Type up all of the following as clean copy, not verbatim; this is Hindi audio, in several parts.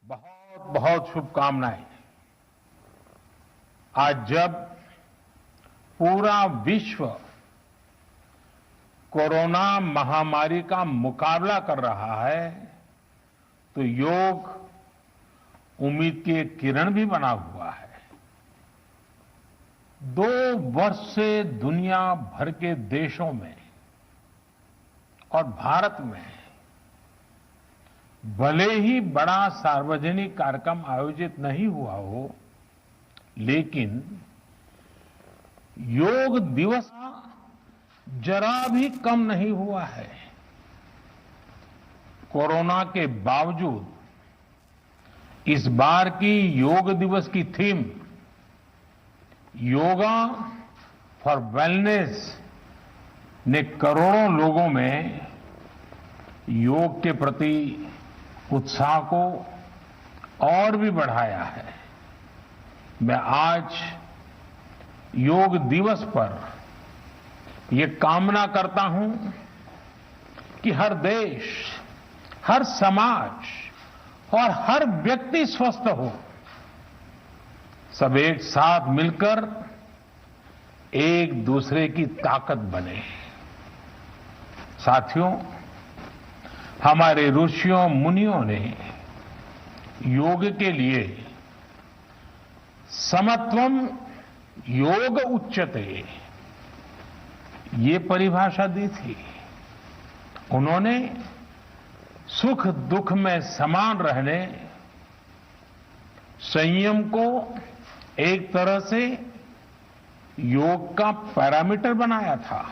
बहुत बहुत शुभकामनाएं। आज जब पूरा विश्व कोरोना महामारी का मुकाबला कर रहा है तो योग उम्मीद की एक किरण भी बना हुआ है। 2 वर्ष से दुनिया भर के देशों में और भारत में भले ही बड़ा सार्वजनिक कार्यक्रम आयोजित नहीं हुआ हो, लेकिन योग दिवस जरा भी कम नहीं हुआ है। कोरोना के बावजूद इस बार की योग दिवस की थीम योगा फॉर वेलनेस ने करोड़ों लोगों में योग के प्रति उत्साह को और भी बढ़ाया है। मैं आज योग दिवस पर ये कामना करता हूं कि हर देश, हर समाज और हर व्यक्ति स्वस्थ हो। सब एक साथ मिलकर एक दूसरे की ताकत बने। साथियों, हमारे ऋषियों मुनियों ने योग के लिए समत्वम योग उच्यते ये परिभाषा दी थी। उन्होंने सुख दुख में समान रहने, संयम को एक तरह से योग का पैरामीटर बनाया था।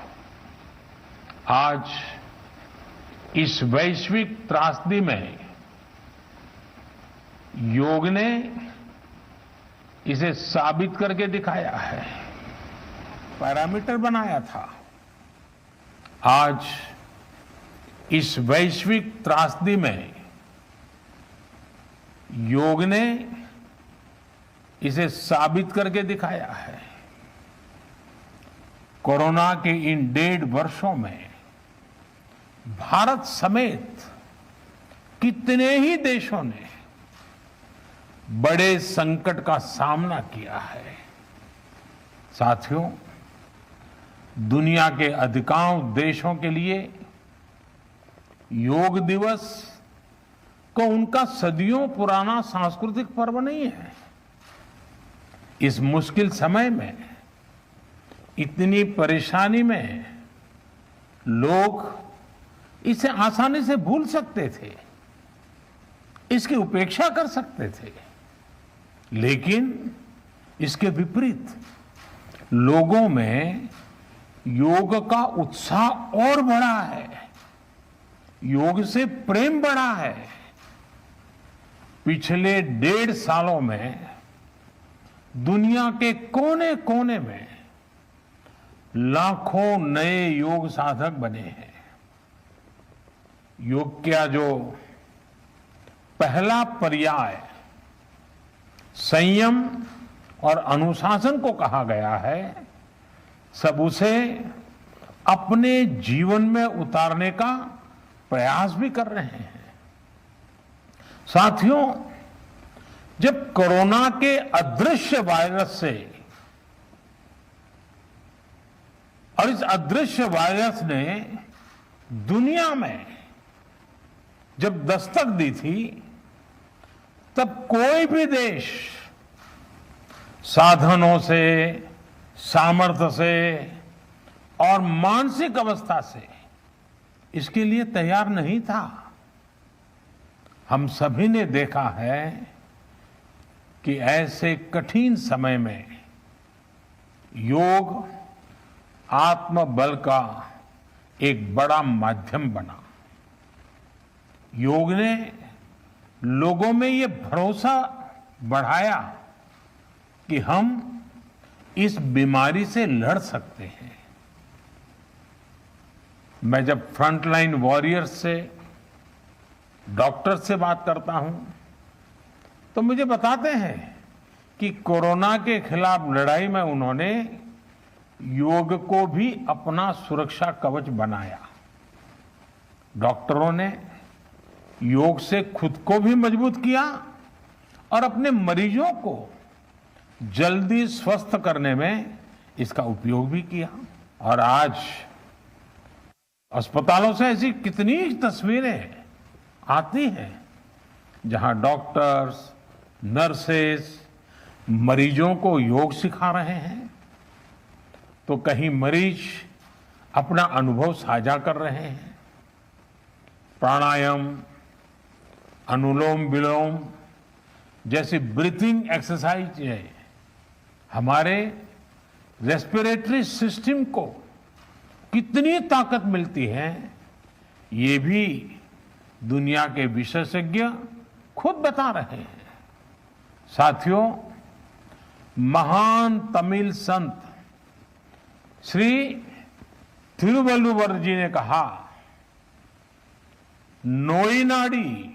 आज इस वैश्विक त्रासदी में योग ने इसे साबित करके दिखाया है, पैरामीटर बनाया था। आज इस वैश्विक त्रासदी में योग ने इसे साबित करके दिखाया है। कोरोना के इन 1.5 वर्षों में भारत समेत कितने ही देशों ने बड़े संकट का सामना किया है। साथियों, दुनिया के अधिकांश देशों के लिए योग दिवस को उनका सदियों पुराना सांस्कृतिक पर्व नहीं है। इस मुश्किल समय में, इतनी परेशानी में लोग इसे आसानी से भूल सकते थे, इसकी उपेक्षा कर सकते थे, लेकिन इसके विपरीत लोगों में योग का उत्साह और बढ़ा है, योग से प्रेम बढ़ा है। पिछले 1.5 सालों में दुनिया के कोने कोने में लाखों नए योग साधक बने हैं। योग का जो पहला पर्याय संयम और अनुशासन को कहा गया है, सब उसे अपने जीवन में उतारने का प्रयास भी कर रहे हैं। साथियों, जब कोरोना के अदृश्य वायरस से और इस अदृश्य वायरस ने दुनिया में जब दस्तक दी थी, तब कोई भी देश साधनों से, सामर्थ्य से और मानसिक अवस्था से इसके लिए तैयार नहीं था। हम सभी ने देखा है कि ऐसे कठिन समय में योग आत्मबल का एक बड़ा माध्यम बना। योग ने लोगों में ये भरोसा बढ़ाया कि हम इस बीमारी से लड़ सकते हैं। मैं जब फ्रंटलाइन वॉरियर्स से, डॉक्टर से बात करता हूं, तो मुझे बताते हैं कि कोरोना के खिलाफ लड़ाई में उन्होंने योग को भी अपना सुरक्षा कवच बनाया। डॉक्टरों ने योग से खुद को भी मजबूत किया और अपने मरीजों को जल्दी स्वस्थ करने में इसका उपयोग भी किया। और आज अस्पतालों से ऐसी कितनी तस्वीरें आती हैं जहां डॉक्टर्स, नर्सेस मरीजों को योग सिखा रहे हैं, तो कहीं मरीज अपना अनुभव साझा कर रहे हैं। प्राणायाम, अनुलोम विलोम जैसी ब्रीथिंग एक्सरसाइज है हमारे रेस्पिरेटरी सिस्टम को कितनी ताकत मिलती है, ये भी दुनिया के विशेषज्ञ खुद बता रहे हैं। साथियों, महान तमिल संत श्री तिरुवल्लुवर जी ने कहा, नोई नाडी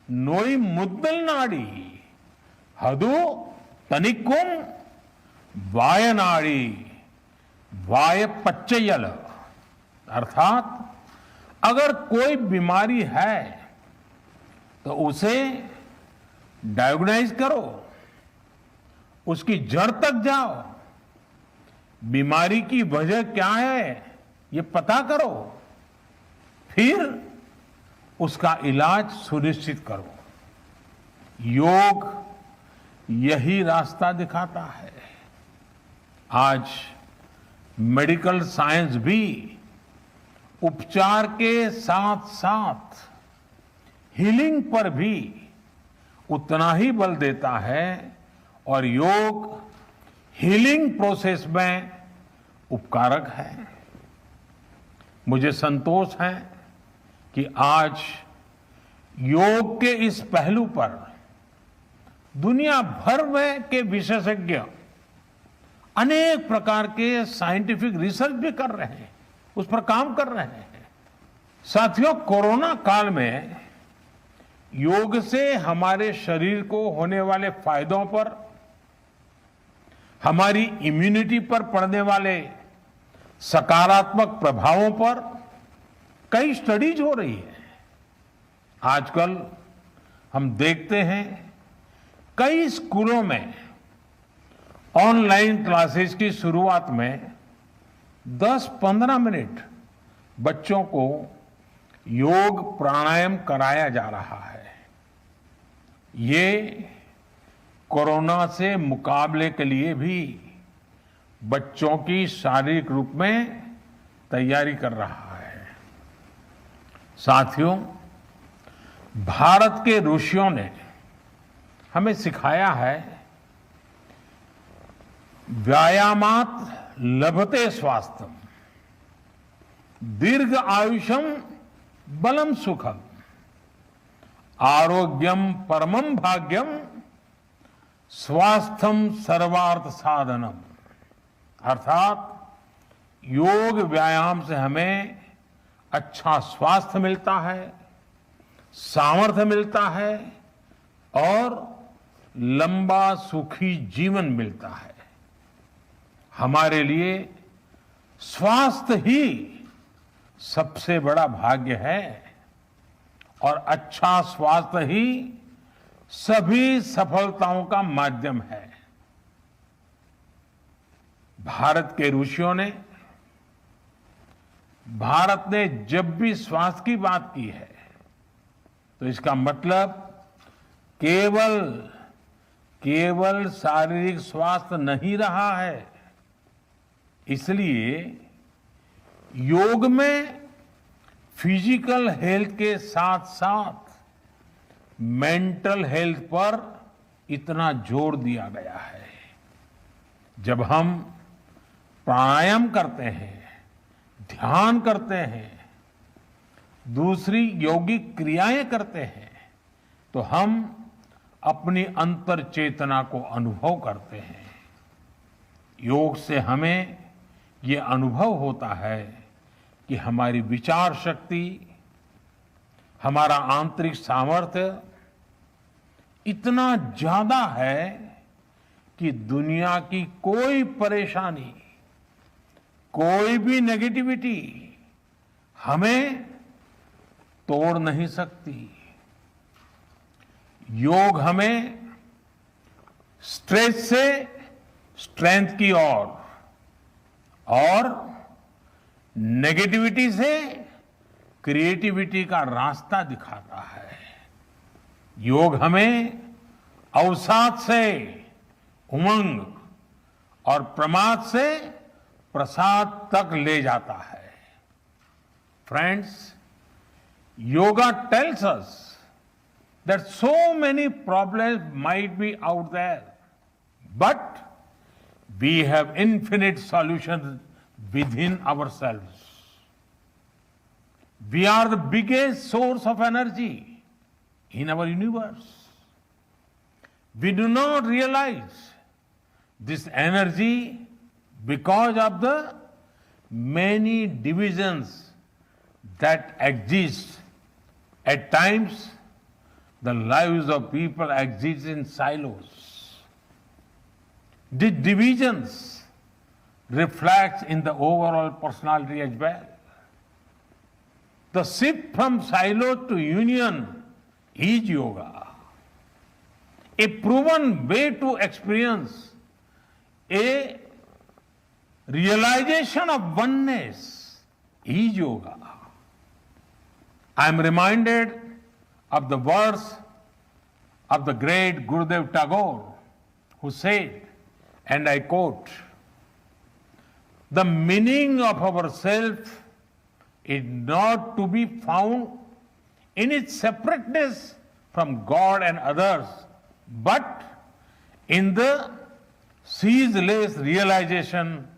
नोई मुद्दल नाडी हदु तनिकुम वायनाडी वाय पच्चयल। अर्थात अगर कोई बीमारी है तो उसे डायग्नोज करो, उसकी जड़ तक जाओ, बीमारी की वजह क्या है ये पता करो, फिर उसका इलाज सुनिश्चित करो। योग यही रास्ता दिखाता है। आज मेडिकल साइंस भी उपचार के साथ साथ हीलिंग पर भी उतना ही बल देता है और योग हीलिंग प्रोसेस में उपकारक है। मुझे संतोष है कि आज योग के इस पहलू पर दुनिया भर में के विशेषज्ञ अनेक प्रकार के साइंटिफिक रिसर्च भी कर रहे हैं, उस पर काम कर रहे हैं। साथियों, कोरोना काल में योग से हमारे शरीर को होने वाले फायदों पर, हमारी इम्यूनिटी पर पड़ने वाले सकारात्मक प्रभावों पर कई स्टडीज हो रही है। आजकल हम देखते हैं कई स्कूलों में ऑनलाइन क्लासेस की शुरुआत में 10-15 मिनट बच्चों को योग प्राणायाम कराया जा रहा है। ये कोरोना से मुकाबले के लिए भी बच्चों की शारीरिक रूप में तैयारी कर रहा है। साथियों, भारत के ऋषियों ने हमें सिखाया है, व्यायामात लभते स्वास्थ्यम दीर्घ आयुषम बलम सुखम आरोग्यम परमम भाग्यम स्वास्थ्यम सर्वार्थ साधनम। अर्थात योग व्यायाम से हमें अच्छा स्वास्थ्य मिलता है, सामर्थ्य मिलता है और लंबा सुखी जीवन मिलता है। हमारे लिए स्वास्थ्य ही सबसे बड़ा भाग्य है और अच्छा स्वास्थ्य ही सभी सफलताओं का माध्यम है। भारत के ऋषियों ने, भारत ने जब भी स्वास्थ्य की बात की है तो इसका मतलब केवल शारीरिक स्वास्थ्य नहीं रहा है। इसलिए योग में फिजिकल हेल्थ के साथ साथ मेंटल हेल्थ पर इतना जोर दिया गया है। जब हम प्राणायाम करते हैं, ध्यान करते हैं, दूसरी यौगिक क्रियाएं करते हैं, तो हम अपनी अंतर चेतना को अनुभव करते हैं। योग से हमें ये अनुभव होता है कि हमारी विचार शक्ति, हमारा आंतरिक सामर्थ्य इतना ज्यादा है कि दुनिया की कोई परेशानी, कोई भी नेगेटिविटी हमें तोड़ नहीं सकती। योग हमें स्ट्रेस से स्ट्रेंथ की ओर और नेगेटिविटी से क्रिएटिविटी का रास्ता दिखाता है। योग हमें अवसाद से उमंग और प्रमाद से प्रसाद तक ले जाता है। Friends, yoga tells us that so many problems might be out there, but we have infinite solutions within ourselves. We are the biggest source of energy in our universe. We do not realize this energy because of the many divisions that exist. At times, the lives of people exist in silos. These divisions reflect in the overall personality as well. The shift from silo to union is yoga. A proven way to experience a realization of oneness is yoga. I am reminded of the words of the great Gurudev Tagore, who said, and I quote, "The meaning of our self is not to be found in its separateness from God and others, but in the ceaseless realization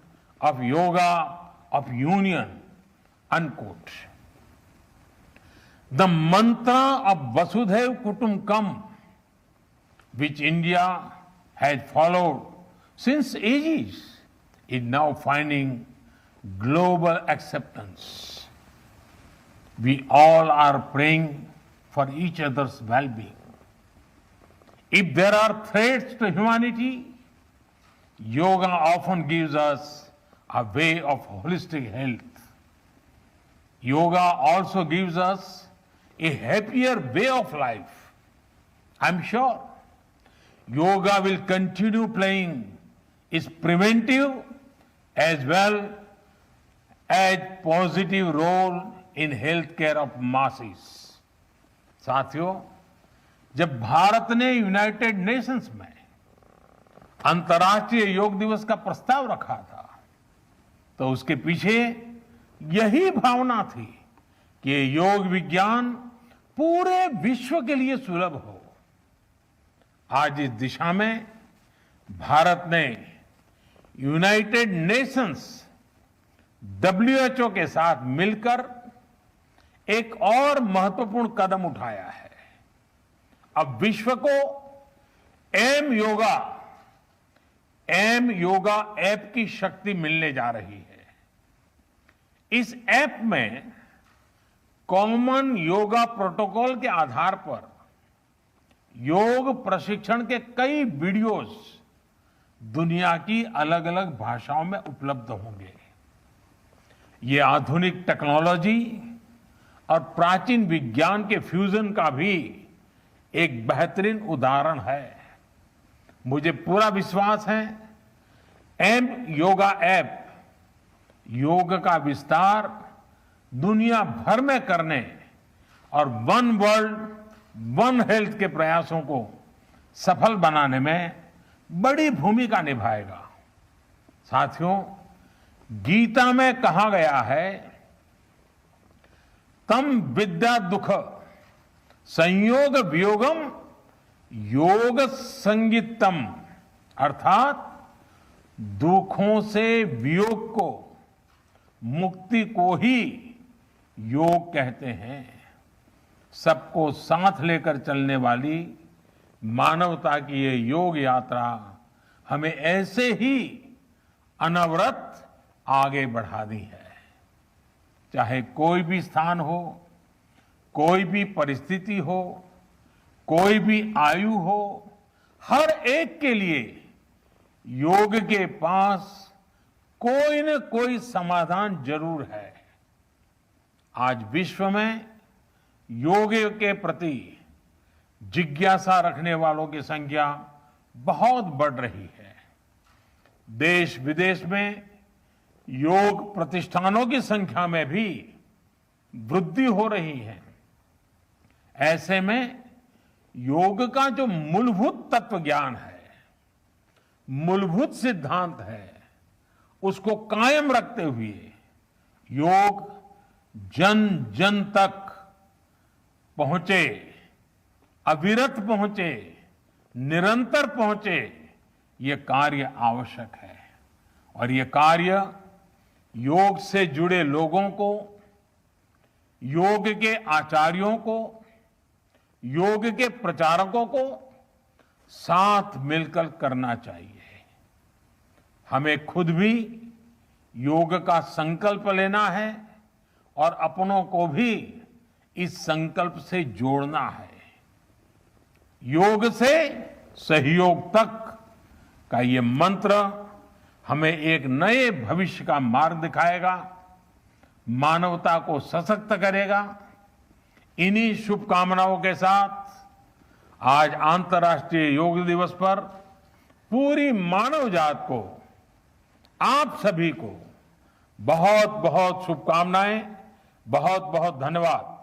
of yoga of union," unquote. The mantra of Vasudhaiv Kutumbakam, which India has followed since ages, is now finding global acceptance. We all are praying for each other's well-being. If there are threats to humanity, yoga often gives us a way of holistic health. Yoga also gives us a happier way of life. I'm sure yoga will continue playing its preventive as well as positive role in healthcare of masses. साथियों, जब भारत ने यूनाइटेड नेशंस में अंतर्राष्ट्रीय योग दिवस का प्रस्ताव रखा था, तो उसके पीछे यही भावना थी कि योग विज्ञान पूरे विश्व के लिए सुलभ हो। आज इस दिशा में भारत ने यूनाइटेड नेशंस WHO के साथ मिलकर एक और महत्वपूर्ण कदम उठाया है। अब विश्व को एम योगा ऐप की शक्ति मिलने जा रही है। इस ऐप में कॉमन योगा प्रोटोकॉल के आधार पर योग प्रशिक्षण के कई वीडियोस दुनिया की अलग अलग भाषाओं में उपलब्ध होंगे। ये आधुनिक टेक्नोलॉजी और प्राचीन विज्ञान के फ्यूजन का भी एक बेहतरीन उदाहरण है। मुझे पूरा विश्वास है एम योगा ऐप योग का विस्तार दुनिया भर में करने और वन वर्ल्ड वन हेल्थ के प्रयासों को सफल बनाने में बड़ी भूमिका निभाएगा। साथियों, गीता में कहा गया है, तम विद्या दुख संयोग वियोगम योग संगीतम, अर्थात दुखों से वियोग को, मुक्ति को ही योग कहते हैं। सबको साथ लेकर चलने वाली मानवता की ये योग यात्रा हमें ऐसे ही अनवरत आगे बढ़ानी है। चाहे कोई भी स्थान हो, कोई भी परिस्थिति हो, कोई भी आयु हो, हर एक के लिए योग के पास कोई न कोई समाधान जरूर है। आज विश्व में योग के प्रति जिज्ञासा रखने वालों की संख्या बहुत बढ़ रही है। देश विदेश में योग प्रतिष्ठानों की संख्या में भी वृद्धि हो रही है। ऐसे में योग का जो मूलभूत तत्व ज्ञान है, मूलभूत सिद्धांत है, उसको कायम रखते हुए योग जन जन तक पहुंचे, अविरत पहुंचे, निरंतर पहुंचे, ये कार्य आवश्यक है। और ये कार्य योग से जुड़े लोगों को, योग के आचार्यों को, योग के प्रचारकों को साथ मिलकर करना चाहिए। हमें खुद भी योग का संकल्प लेना है और अपनों को भी इस संकल्प से जोड़ना है। योग से सहयोग तक का ये मंत्र हमें एक नए भविष्य का मार्ग दिखाएगा, मानवता को सशक्त करेगा। इन्हीं शुभकामनाओं के साथ आज अंतर्राष्ट्रीय योग दिवस पर पूरी मानव जात को, आप सभी को बहुत बहुत शुभकामनाएं, बहुत बहुत धन्यवाद।